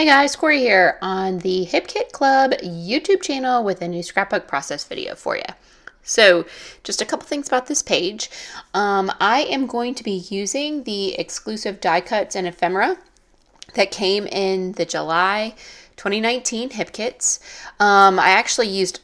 Hey guys, Corey here on the Hip Kit Club YouTube channel with a new scrapbook process video for you. So just a couple things about this page. I am going to be using the exclusive die cuts and ephemera that came in the July 2019 Hip Kits. I actually used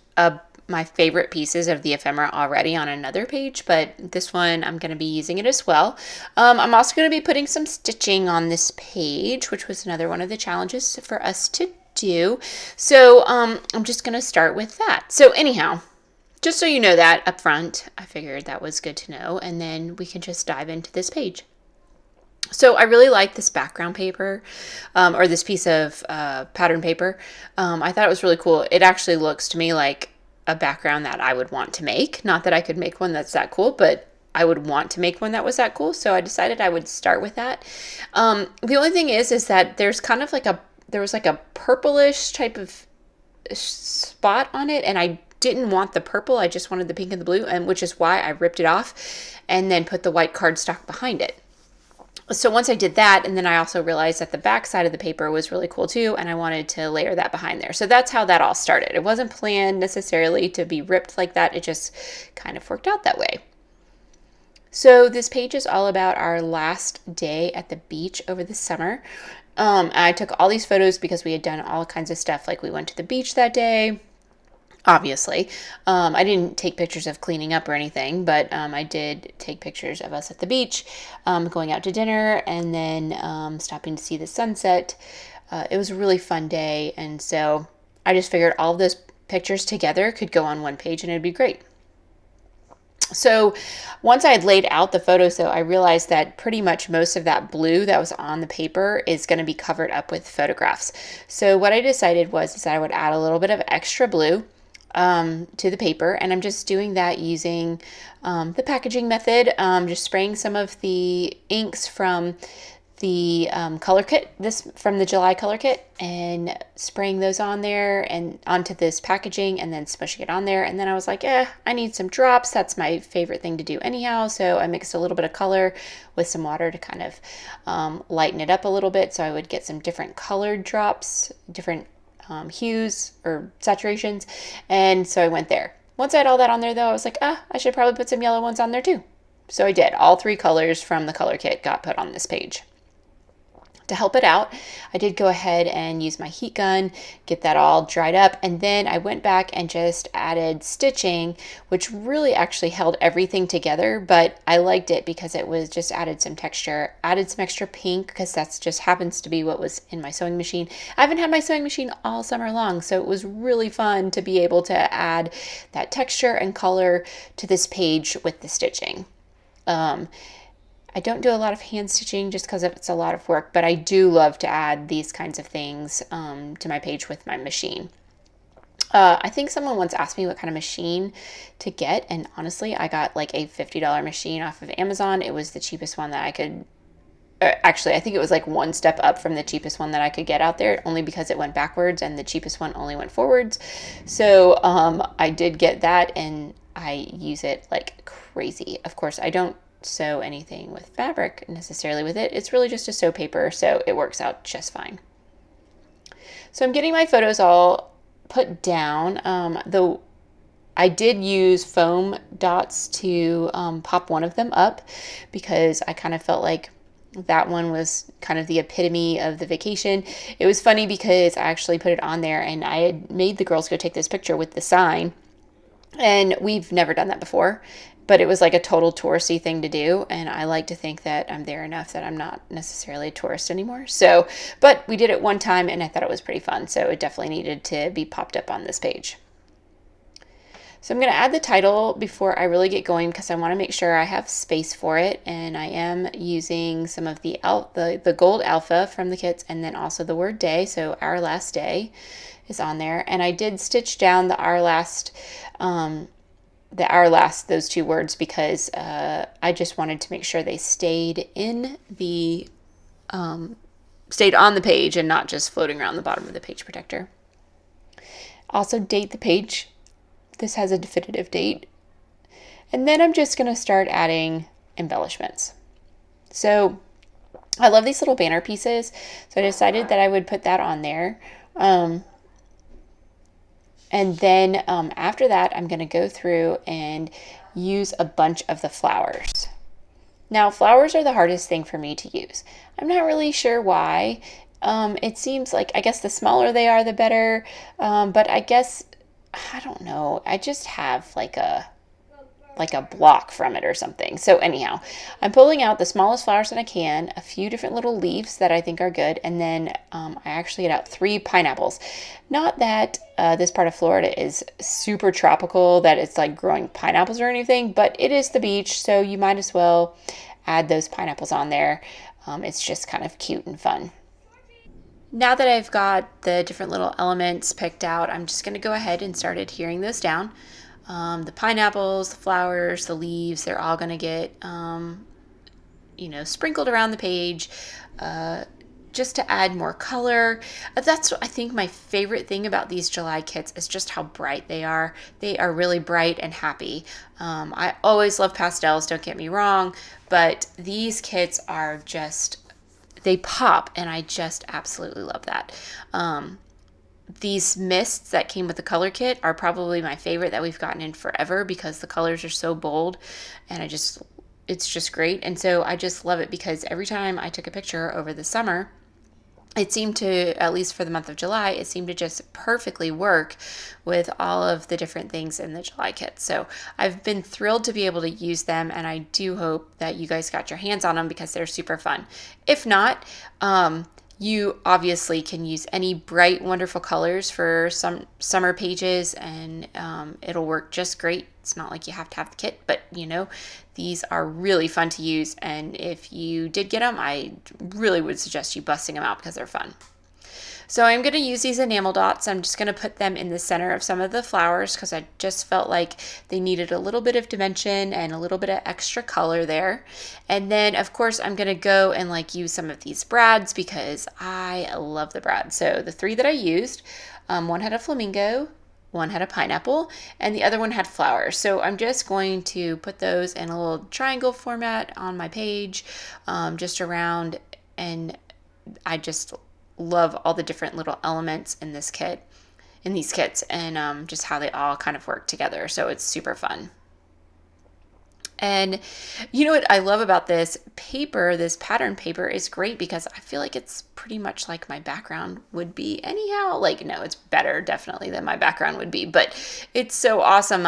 my favorite pieces of the ephemera already on another page, but this one I'm going to be using it as well. I'm also going to be putting some stitching on this page, which was another one of the challenges for us to do. So I'm just going to start with that. So anyhow, just so you know that up front, I figured that was good to know, and then we can just dive into this page. So I really like this background paper, or this piece of pattern paper. I thought it was really cool. It actually looks to me like a background that I would want to make. Not that I could make one that's that cool, but I would want to make one that was that cool. So I decided I would start with that. The only thing is that there's kind of like there was like a purplish type of spot on it, and I didn't want the purple. I just wanted the pink and the blue, and which is why I ripped it off and then put the white cardstock behind it. So once I did that, and then I also realized that the back side of the paper was really cool too, and I wanted to layer that behind there. So that's how that all started. It wasn't planned necessarily to be ripped like that. It just kind of worked out that way. So this page is all about our last day at the beach over the summer. I took all these photos because we had done all kinds of stuff. Like we went to the beach that day. Obviously, I didn't take pictures of cleaning up or anything, but I did take pictures of us at the beach, going out to dinner, and then stopping to see the sunset. It was a really fun day, and so I just figured all of those pictures together could go on one page and it'd be great. So once I had laid out the photos, though, I realized that pretty much most of that blue that was on the paper is going to be covered up with photographs. So what I decided was that I would add a little bit of extra blue to the paper, and I'm just doing that using the packaging method, just spraying some of the inks from the color kit, from the July color kit, and spraying those on there and onto this packaging, and then smushing it on there. And then I was like, I need some drops. That's my favorite thing to do anyhow. So I mixed a little bit of color with some water to kind of lighten it up a little bit, so I would get some different colored drops, different hues or saturations, and so I went there. Once I had all that on there, though, I was like, I should probably put some yellow ones on there too. So I did. All three colors from the color kit got put on this page. To help it out, I did go ahead and use my heat gun, get that all dried up, and then I went back and just added stitching, which really actually held everything together, but I liked it because it was just added some texture, added some extra pink, because that's just happens to be what was in my sewing machine. I haven't had my sewing machine all summer long, so it was really fun to be able to add that texture and color to this page with the stitching. I don't do a lot of hand stitching just because it's a lot of work, but I do love to add these kinds of things to my page with my machine. I think someone once asked me what kind of machine to get, and honestly, I got like a $50 machine off of Amazon. It was the cheapest one that I could, actually, I think it was like one step up from the cheapest one that I could get out there, only because it went backwards and the cheapest one only went forwards. So I did get that, and I use it like crazy. Of course, I don't sew anything with fabric necessarily with it. It's really just a sew paper, so it works out just fine. So I'm getting my photos all put down. Though I did use foam dots to pop one of them up, because I kind of felt like that one was kind of the epitome of the vacation. It was funny because I actually put it on there, and I had made the girls go take this picture with the sign, and we've never done that before. But it was like a total touristy thing to do, and I like to think that I'm there enough that I'm not necessarily a tourist anymore. So, but we did it one time, and I thought it was pretty fun, so it definitely needed to be popped up on this page. So I'm going to add the title before I really get going, because I want to make sure I have space for it, and I am using some of the gold alpha from the kits, and then also the word day, so our last day is on there. And I did stitch down the our last, those two words, because I just wanted to make sure they stayed in the stayed on the page and not just floating around the bottom of the page protector. Also date the page. This has a definitive date. And then I'm just going to start adding embellishments. So I love these little banner pieces, so I decided that I would put that on there. And then after that, I'm going to go through and use a bunch of the flowers. Now, flowers are the hardest thing for me to use. I'm not really sure why. It seems like, I guess the smaller they are, the better. But I guess, I don't know. I just have like a block from it or something. So anyhow, I'm pulling out the smallest flowers that I can, a few different little leaves that I think are good, and then I actually get out 3 pineapples. Not that this part of Florida is super tropical, that it's like growing pineapples or anything, but it is the beach, so you might as well add those pineapples on there. It's just kind of cute and fun. Now that I've got the different little elements picked out, I'm just going to go ahead and start adhering those down. The pineapples, the flowers, the leaves, they're all going to get, sprinkled around the page just to add more color. That's, I think, my favorite thing about these July kits is just how bright they are. They are really bright and happy. I always love pastels, don't get me wrong, but these kits are just, they pop, and I just absolutely love that. These mists that came with the color kit are probably my favorite that we've gotten in forever because the colors are so bold, and it's just great. And so I just love it because every time I took a picture over the summer, it seemed to, at least for the month of July, it seemed to just perfectly work with all of the different things in the July kit. So I've been thrilled to be able to use them, and I do hope that you guys got your hands on them because they're super fun. If not, you obviously can use any bright, wonderful colors for some summer pages, and it'll work just great. It's not like you have to have the kit, but these are really fun to use. And if you did get them, I really would suggest you busting them out because they're fun. So I'm going to use these enamel dots. I'm just going to put them in the center of some of the flowers because I just felt like they needed a little bit of dimension and a little bit of extra color there. And then, of course, I'm going to go and use some of these brads because I love the brad. So the 3 that I used, one had a flamingo, one had a pineapple, and the other one had flowers. So I'm just going to put those in a little triangle format on my page, just around, and I just love all the different little elements in these kits, and just how they all kind of work together. So it's super fun. And you know what I love about this paper, this pattern paper, is great because I feel like it's pretty much like my background would be anyhow. No, it's better definitely than my background would be, but it's so awesome.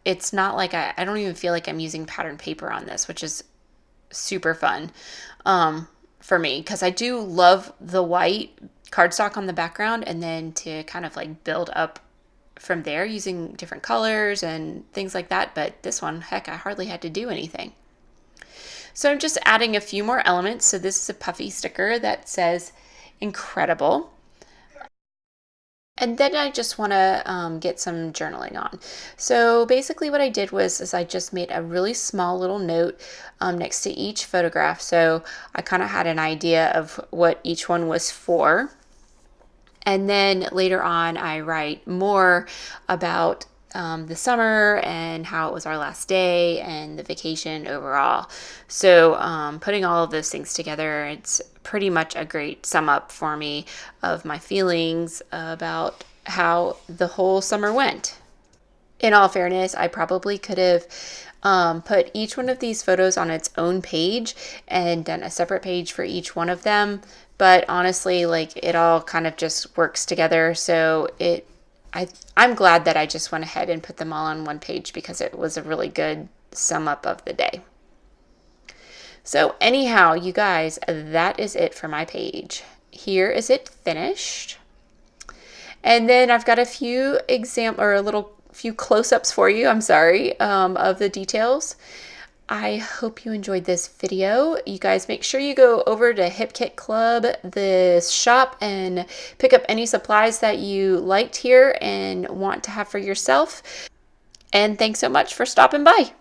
It's not like I don't even feel like I'm using pattern paper on this, which is super fun. For me, because I do love the white cardstock on the background, and then to kind of build up from there using different colors and things like that. But this one, heck, I hardly had to do anything. So I'm just adding a few more elements. So this is a puffy sticker that says incredible. And then I just want to get some journaling on. So basically what I did was I just made a really small little note next to each photograph. So I kind of had an idea of what each one was for. And then later on, I write more about the summer and how it was our last day and the vacation overall. So putting all of those things together, it's pretty much a great sum up for me of my feelings about how the whole summer went. In all fairness, I probably could have put each one of these photos on its own page and done a separate page for each one of them. But honestly, it all kind of just works together. So I'm glad that I just went ahead and put them all on one page because it was a really good sum up of the day. So anyhow, you guys, that is it for my page. Here is it finished. And then I've got a few few close-ups for you, of the details. I hope you enjoyed this video. You guys make sure you go over to Hip Kit Club, the shop, and pick up any supplies that you liked here and want to have for yourself. And thanks so much for stopping by.